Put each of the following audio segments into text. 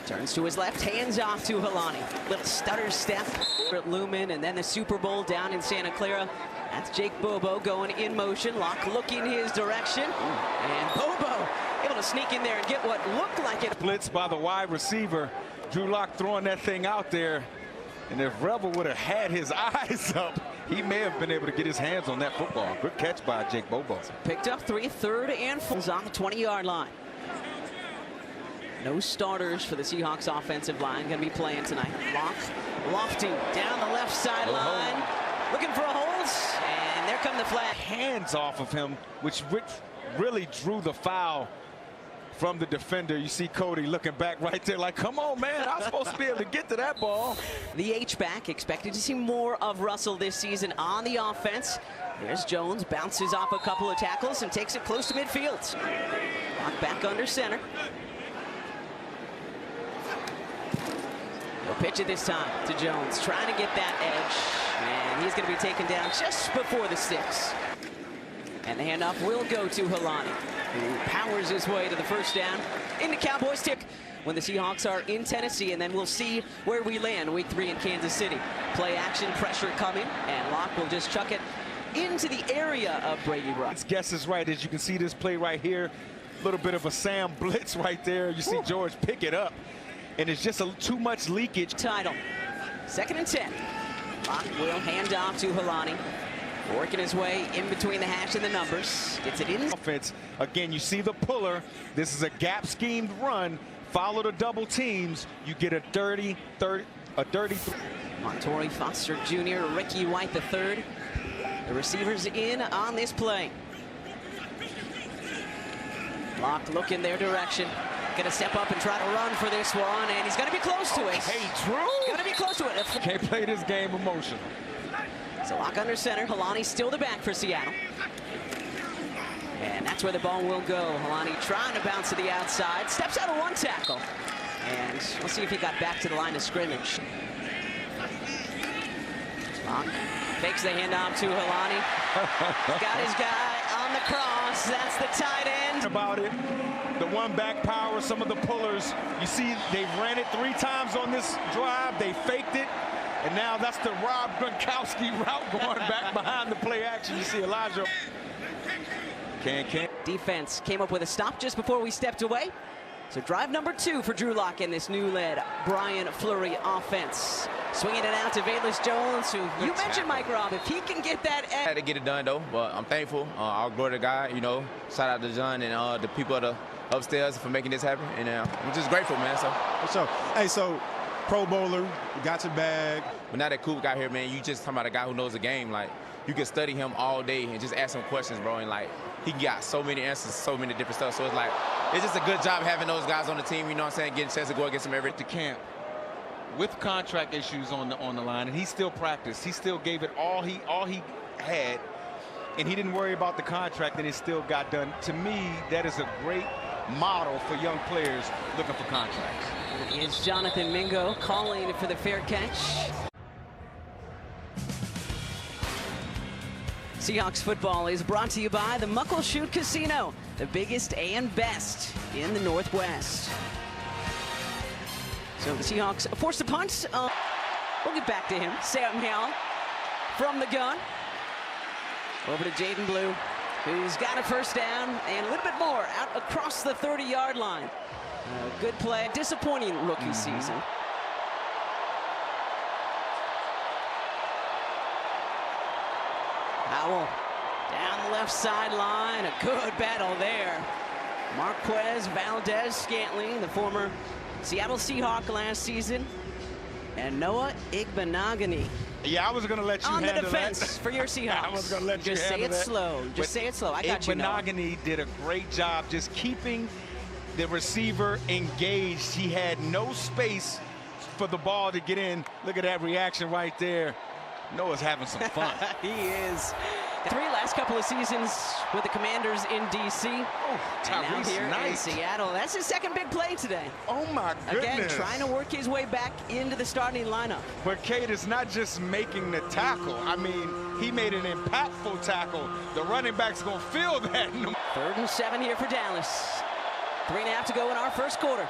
Turns to his left, hands off to Helani. Little stutter step at Lumen, and then the Super Bowl down in Santa Clara. That's Jake Bobo going in motion. Locke looking his direction. And Bobo able to sneak in there and get what looked like it. Blitz by the wide receiver. Drew Lock throwing that thing out there. And if Rebel would have had his eyes up, he may have been able to get his hands on that football. Good catch by Jake Bobo. Picked up 3, 3rd and 4 on the 20-yard line. No starters for the Seahawks offensive line going to be playing tonight. Locke lofting down the left sideline, looking for a hold, and there come the flag. Hands off of him, which really drew the foul from the defender. You see Cody looking back right there like, come on, man, I'm supposed to be able to get to that ball. The H-back expected to see more of Russell this season on the offense. There's Jones, bounces off a couple of tackles and takes it close to midfield. Locke back under center. He'll pitch it this time to Jones, trying to get that edge. And he's going to be taken down just before the sticks. And the handoff will go to Helani, who powers his way to the first down into Cowboys tick when the Seahawks are in Tennessee, and then we'll see where we land week 3 in Kansas City. Play action, pressure coming, and Locke will just chuck it into the area of Brady Rush. His guess is right. As you can see this play right here, a little bit of a Sam blitz right there. You see George pick it up, and it's just too much leakage. Title, 2nd and 10. Locke will hand off to Helani. Working his way in between the hash and the numbers. Gets it in. Offense. Again, you see the puller. This is a gap schemed run. Follow the double teams. You get a dirty. Montori Foster Jr., Ricky White III. The receivers in on this play. Locke looking their direction. Gonna step up and try to run for this one, and he's gonna be close to it. Hey, Drew! Gonna be close to it. Can't play this game emotional. So Locke under center. Helani still the back for Seattle. And that's where the ball will go. Helani trying to bounce to the outside. Steps out of one tackle. And we'll see if he got back to the line of scrimmage. Locke fakes the handoff to Helani. Got his guy on the cross. That's the tight end. About it. The one back power, some of the pullers. You see they've ran it 3 times on this drive. They faked it. And now that's the Rob Gronkowski route going back behind the play action. You see Elijah. Defense came up with a stop just before we stepped away. So drive number 2 for Drew Lock and this new led Brian Fleury offense. Swinging it out to Velus Jones, who you mentioned, Mike Robb. If he can get that edge. I had to get it done, though, but I'm thankful. I'll glory to God, you know. Shout out to John and the people upstairs for making this happen. And I'm just grateful, man. So, hey, so Pro Bowler, got your bag. But now that Coop got here, man, you just talking about a guy who knows the game. Like, you can study him all day and just ask him questions, bro. And, like, he got so many answers, so many different stuff. So it's like, it's just a good job having those guys on the team, you know what I'm saying, getting a chance to go against them every to camp with contract issues on the line, and he still practiced. He still gave it all he had, and he didn't worry about the contract, and it still got done. To me, that is a great model for young players looking for contracts. Is Jonathan Mingo calling for the fair catch. Seahawks football is brought to you by the Muckleshoot Casino, the biggest and best in the Northwest. So the Seahawks forced a punt. We'll get back to him. Sam Howell from the gun. Over to Jaden Blue, who's got a first down and a little bit more out across the 30-yard line. Good play. Disappointing rookie season. Howell down the left sideline. A good battle there. Marquez Valdez-Scantling, the former Seattle Seahawk last season, and Noah Igbenogany. Yeah, I was going to let you on handle the defense that. for your Seahawks. I was going to let you just say it that. slow. Just say it slow. I got you. Igbenogany did a great job just keeping the receiver engaged. He had no space for the ball to get in. Look at that reaction right there. Noah's having some fun. He is. 3 last couple of seasons with the Commanders in D.C. Oh, and now here in Seattle. That's his second big play today. Oh, my goodness. Again, trying to work his way back into the starting lineup. But Kate is not just making the tackle. I mean, he made an impactful tackle. The running back's going to feel that. 3rd and 7 here for Dallas. 3.5 to go in our first quarter.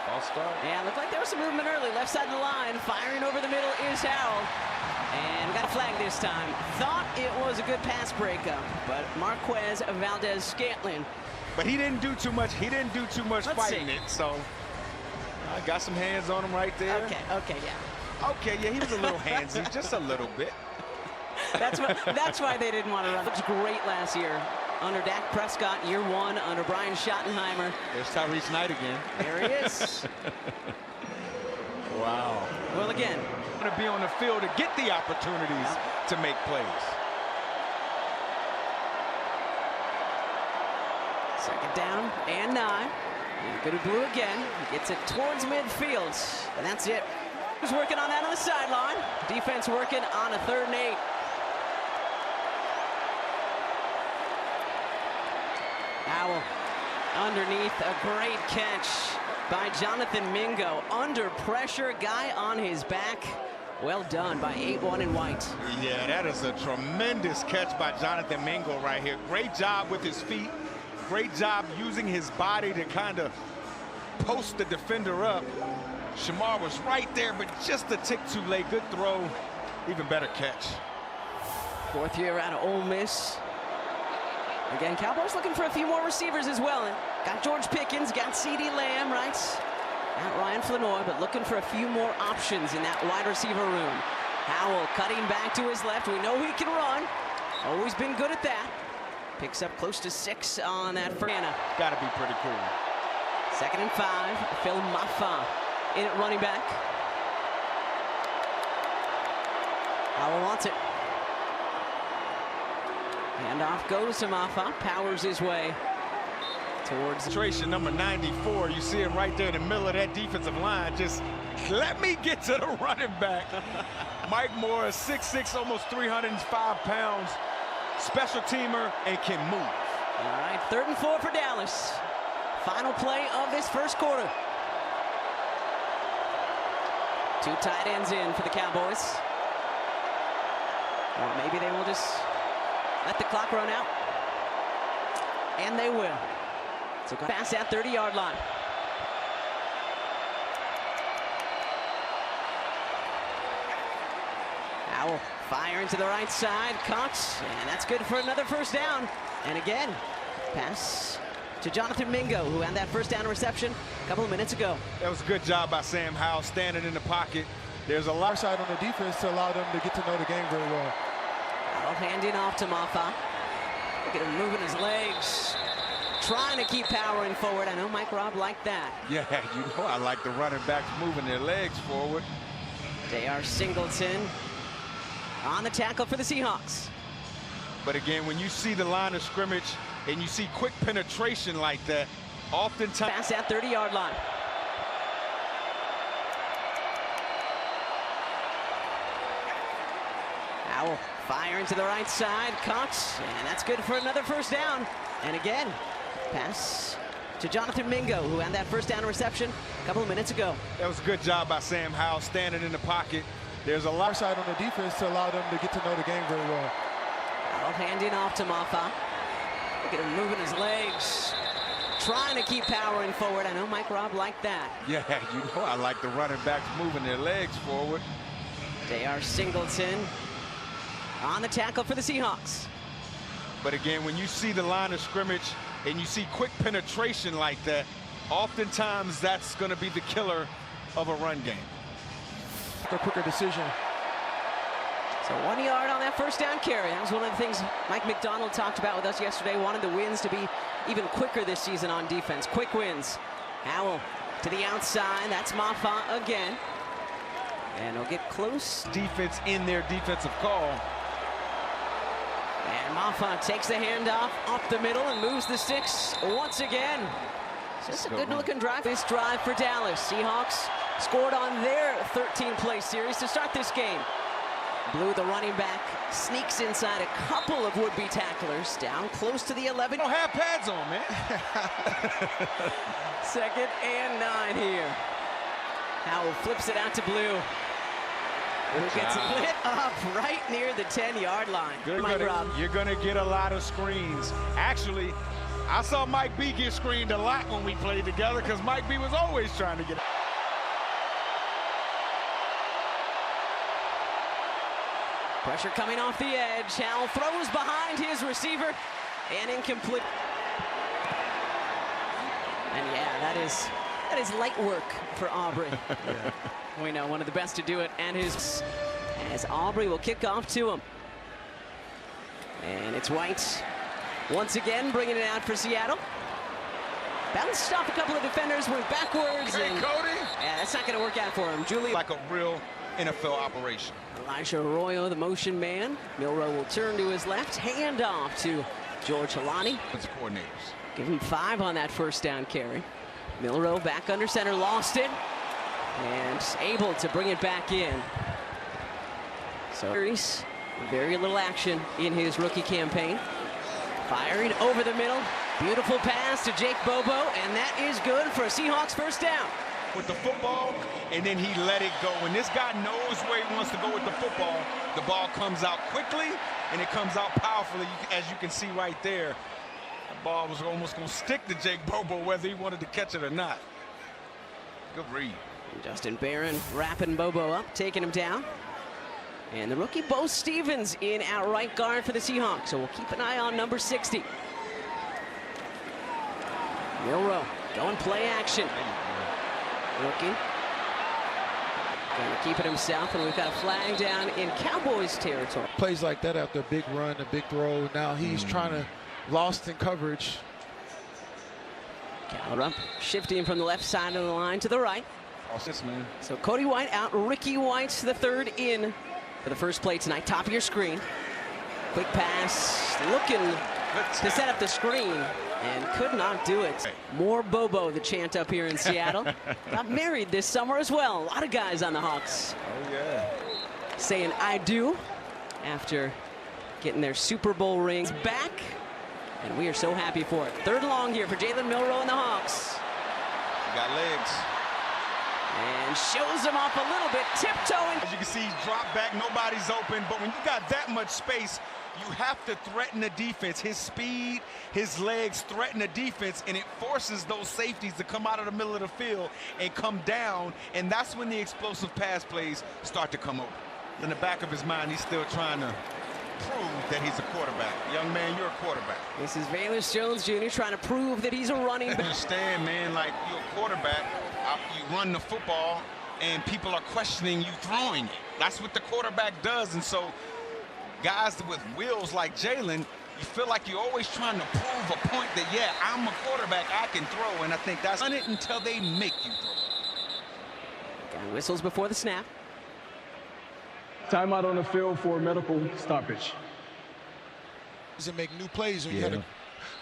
False start. Yeah, looked like there was some movement early. Left side of the line, firing over the middle is Howell. And we got a flag this time. Thought it was a good pass breakup, but Marquez Valdez-Scantling. But he didn't do too much. He didn't do too much fighting it. So I got some hands on him right there. Okay, yeah. Okay, yeah, he was a little handsy, just a little bit. That's why they didn't want to run. It was great last year under Dak Prescott, year one under Brian Schottenheimer. There's Tyrese Knight again. There he is. Wow. Well, again, Going to be on the field to get the opportunities to make plays. second down and 9. Good to blue again. Gets it towards midfield, and that's it. Who's working on that on the sideline? Defense working on a 3rd and 8. Howell underneath, a great catch by Jonathan Mingo. Under pressure, guy on his back. Well done by 8-1 in white. Yeah, that is a tremendous catch by Jonathan Mingo right here. Great job with his feet. Great job using his body to kind of post the defender up. Shamar was right there, but just a tick too late. Good throw. Even better catch. 4th year out of Ole Miss. Again, Cowboys looking for a few more receivers as well. And got George Pickens, got CeeDee Lamb, right? Got Ryan Flanoy, but looking for a few more options in that wide receiver room. Howell cutting back to his left. We know he can run. Always been good at that. Picks up close to 6 on that first. Got to be pretty cool. 2nd and 5. Phil Mafah in at running back. Howell wants it. Handoff goes to Mafah. Powers his way towards Concentration number 94. You see him right there in the middle of that defensive line. Just let me get to the running back. Mike Morris, 6'6", almost 305 pounds. Special teamer and can move. All right, 3rd and 4 for Dallas. Final play of this first quarter. 2 tight ends in for the Cowboys. Or maybe they will just let the clock run out. And they will. So pass that 30-yard line. Howell firing to the right side, caught, and that's good for another first down. And again, pass to Jonathan Mingo, who had that first down reception a couple of minutes ago. That was a good job by Sam Howell standing in the pocket. There's a lot side on the defense to allow them to get to know the game very well. Howell handing off to Mafah. Look at him moving his legs, trying to keep powering forward. I know Mike Robb liked that. Yeah, you know I like the running backs moving their legs forward. J.R. Singleton on the tackle for the Seahawks. But again, when you see the line of scrimmage and you see quick penetration like that, oftentimes Pass that 30-yard line. Howell firing to the right side, caught, and that's good for another first down. And again, pass to Jonathan Mingo, who had that first down reception a couple of minutes ago. that was a good job by Sam Howell standing in the pocket. There's a lot Side on the defense to allow them to get to know the game very well. Howell handing off to Mafah. Look at him moving his legs, trying to keep powering forward. I know Mike Robb liked that. Yeah, you know I like the running backs moving their legs forward. J.R. Singleton on the tackle for the Seahawks. But again, when you see the line of scrimmage and you see quick penetration like that, oftentimes that's going to be the killer of a run game. A quicker decision. So 1 yard on that first down carry. That was one of the things Mike McDonald talked about with us yesterday. Wanted the wins to be even quicker this season on defense. Quick wins. Howell to the outside. That's Mafah again. And he'll get close. Defense in their defensive call. And Mafah takes the handoff up the middle and moves the sticks once again. Just a good-looking drive. This drive for Dallas. Seahawks scored on their 13-play series to start this game. Blue, the running back, sneaks inside a couple of would-be tacklers, down close to the 11. Don't have pads on, man. 2nd and 9 here. Howell flips it out to Blue. Who gets lit up right near the 10-yard line. You're going to get a lot of screens. Actually, I saw Mike B get screened a lot when we played together because Mike B was always trying to get it. Pressure coming off the edge. Hal throws behind his receiver and incomplete. And yeah, that is light work for Aubrey. Yeah. We know one of the best to do it, and as Aubrey will kick off to him. And it's White once again bringing it out for Seattle. Bounced off a couple of defenders, went backwards. Hey, and Cody. yeah, that's not going to work out for him. Julie. Like a real NFL operation. Elijah Arroyo, the motion man. Milroe will turn to his left, hand off to George Halani. Coordinators. Give him 5 on that first down carry. Milroe back under center, lost it, and able to bring it back in. So very little action in his rookie campaign. Firing over the middle. Beautiful pass to Jake Bobo, and that is good for a Seahawks first down. With the football, and then he let it go. When this guy knows where he wants to go with the football, the ball comes out quickly, and it comes out powerfully, as you can see right there. The ball was almost going to stick to Jake Bobo, whether he wanted to catch it or not. Good read. Justin Barron wrapping Bobo up, taking him down. And the rookie Bo Stevens in at right guard for the Seahawks, so we'll keep an eye on number 60. Milroe going play action. Rookie. Going to keep it himself, and we've got a flag down in Cowboys territory. Plays like that after a big run, a big throw. Now he's trying to lost in coverage. Gallup shifting from the left side of the line to the right. So Cody White out, Ricky White the third in for the first play tonight. Top of your screen. Quick pass, looking to set up the screen, and could not do it. More Bobo, the chant up here in Seattle. Got married this summer as well. A lot of guys on the Hawks. Oh, yeah. Saying I do after getting their Super Bowl rings back. And we are so happy for it. Third long here for Jalen Milroe and the Hawks. Got legs. And shows him off a little bit, tiptoeing. As you can see, drop back, nobody's open. But when you got that much space, you have to threaten the defense. His speed, his legs threaten the defense, and it forces those safeties to come out of the middle of the field and come down. And that's when the explosive pass plays start to come over. In the back of his mind, he's still trying to prove that he's a quarterback. Young man, you're a quarterback. This is Valus Jones Jr. trying to prove that he's a running back. Understand, man, like you're a quarterback, you run the football, and people are questioning you throwing it. That's what the quarterback does. And so guys with wheels like Jalen, you feel like you're always trying to prove a point that, yeah, I'm a quarterback, I can throw. And I think that's it until they make you throw. Guy whistles before the snap. Timeout on the field for medical stoppage. And make new plays when you had a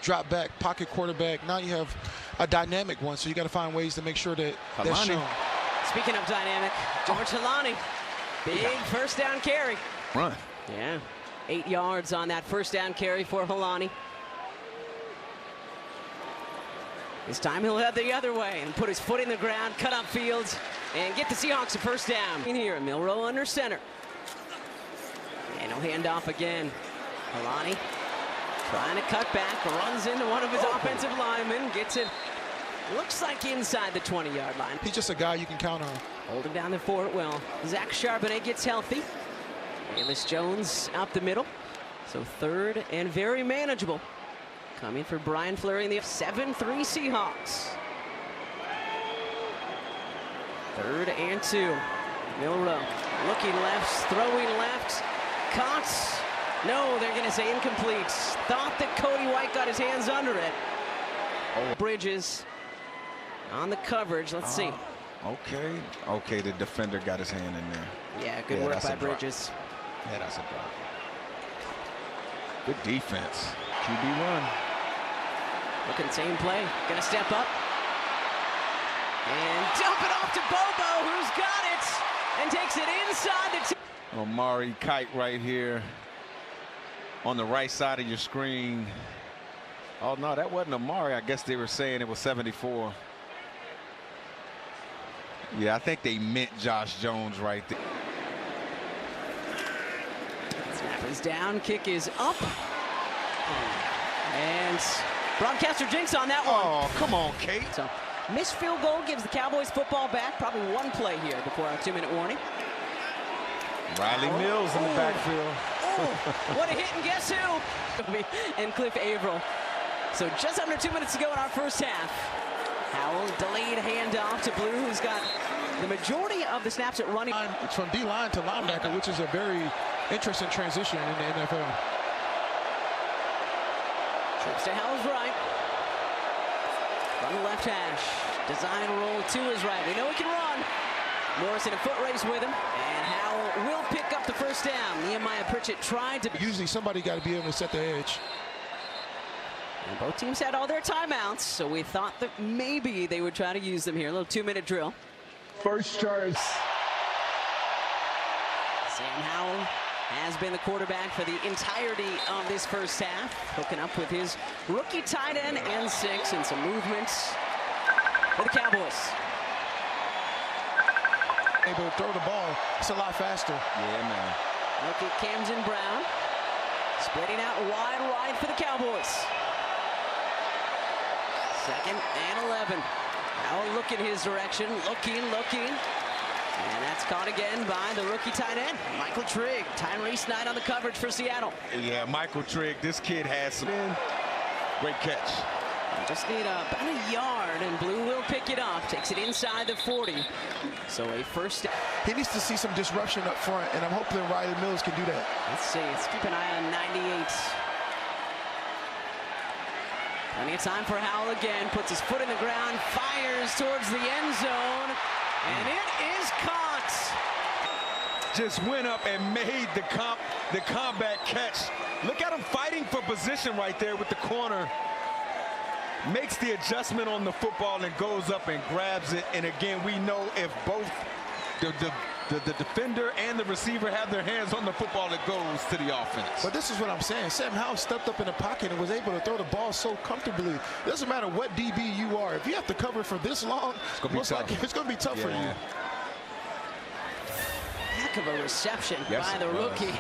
drop back pocket quarterback. Now you have a dynamic one, so you got to find ways to make sure that that's shown. Speaking of dynamic, George Halani, big first down carry. Run. Yeah, 8 yards on that first down carry for Halani. This time he'll head the other way and put his foot in the ground, cut up fields, and get the Seahawks a first down. In here, Milroe under center. And he'll hand off again. Halani trying to cut back, runs into one of his offensive linemen, gets it, looks like inside the 20-yard line. He's just a guy you can count on. Holding down the fort well. Zach Charbonnet gets healthy. Valus Jones out the middle. So third and very manageable. Coming for Brian Fleury in the 7-3 Seahawks. 3rd and 2. Milroe looking left, throwing left. Caught. No, they're going to say incomplete. Thought that Cody White got his hands under it. Bridges on the coverage. Let's see. Okay, the defender got his hand in there. Yeah, good work by Bridges. Yeah, that's a drop. Good defense. QB run. Looking same play. Gonna step up. And dump it off to Bobo, who's got it and takes it inside the Omari Kite right here on the right side of your screen. Oh, no, that wasn't Omari. I guess they were saying it was 74. Yeah, I think they meant Josh Jones right there. Snap is down, kick is up. And Broadcaster jinx on that one. Oh, come on, Kate. So, missed field goal gives the Cowboys football back. Probably one play here before our 2-minute warning. Riley Mills in the backfield. What a hit, and guess who? And Cliff Averill. So just under 2 minutes to go in our first half. Howell delayed handoff to Blue, who's got the majority of the snaps at running. It's from D-line to linebacker, which is a very interesting transition in the NFL. Trips to Howell's right. From the left hash. Design roll to his right. We know he can run. Morris in a foot race with him. And Howell will pick up the first down. Nehemiah Pritchett tried to... Usually somebody got to be able to set the edge. And both teams had all their timeouts, so we thought that maybe they would try to use them here. A little 2-minute drill. First charge. Sam Howell has been the quarterback for the entirety of this first half, hooking up with his rookie tight end and 6, and some movements for the Cowboys. Able to throw the ball, it's a lot faster. Yeah, man. Look at Camden Brown, splitting out wide right for the Cowboys. 2nd and 11. Howell looking his direction, looking. And that's caught again by the rookie tight end, Michael Trigg. Tyrese Knight on the coverage for Seattle. Yeah, Michael Trigg, this kid has some great catch. Just need about a yard, and Blue will pick it up. Takes it inside the 40. So a first down. He needs to see some disruption up front, and I'm hoping Riley Mills can do that. Let's see. Let's keep an eye on 98. Plenty of time for Howell again. Puts his foot in the ground, fires towards the end zone, and it is caught. Just went up and made the combat catch. Look at him fighting for position right there with the corner. Makes the adjustment on the football and goes up and grabs it. And again, we know if both the defender and the receiver have their hands on the football, it goes to the offense. But this is what I'm saying. Sam Howell stepped up in the pocket and was able to throw the ball so comfortably. It doesn't matter what DB you are. If you have to cover for this long, it's going to be tough for you. Heck of a reception by the rookie.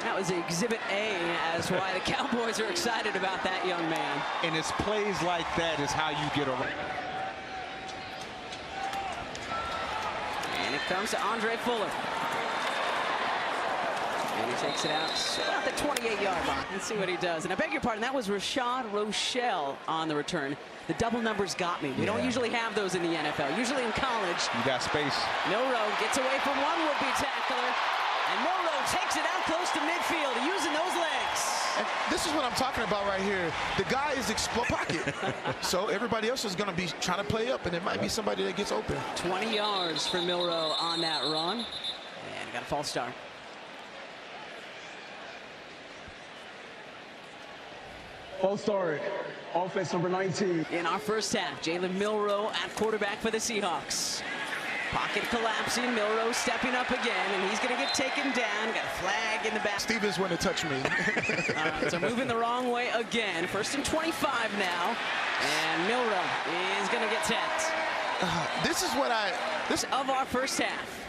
That was Exhibit A as to why the Cowboys are excited about that young man. And it's plays like that is how you get around. And it comes to Andre Fuller. And he takes it out about the 28-yard line. Let's see what he does. And I beg your pardon, that was Rashad Rochelle on the return. The double numbers got me. We don't usually have those in the NFL. Usually in college. You got space. Milroe gets away from one would-be tackler. And Milroe takes it out close to midfield, using those legs. And this is what I'm talking about right here. The guy is pocket. So everybody else is going to be trying to play up, and it might be somebody that gets open. 20 yards for Milroe on that run. And got a false start. False start. Offense number 19. In our first half, Jalen Milroe at quarterback for the Seahawks. Pocket collapsing, Milroe stepping up again, and he's going to get taken down. Got a flag in the back. Stevens went to touch me. All right, so moving the wrong way again. 1st and 25 now, and Milroe is going to get tapped. This is what of our first half.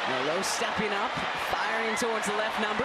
Milroe stepping up, firing towards the left number.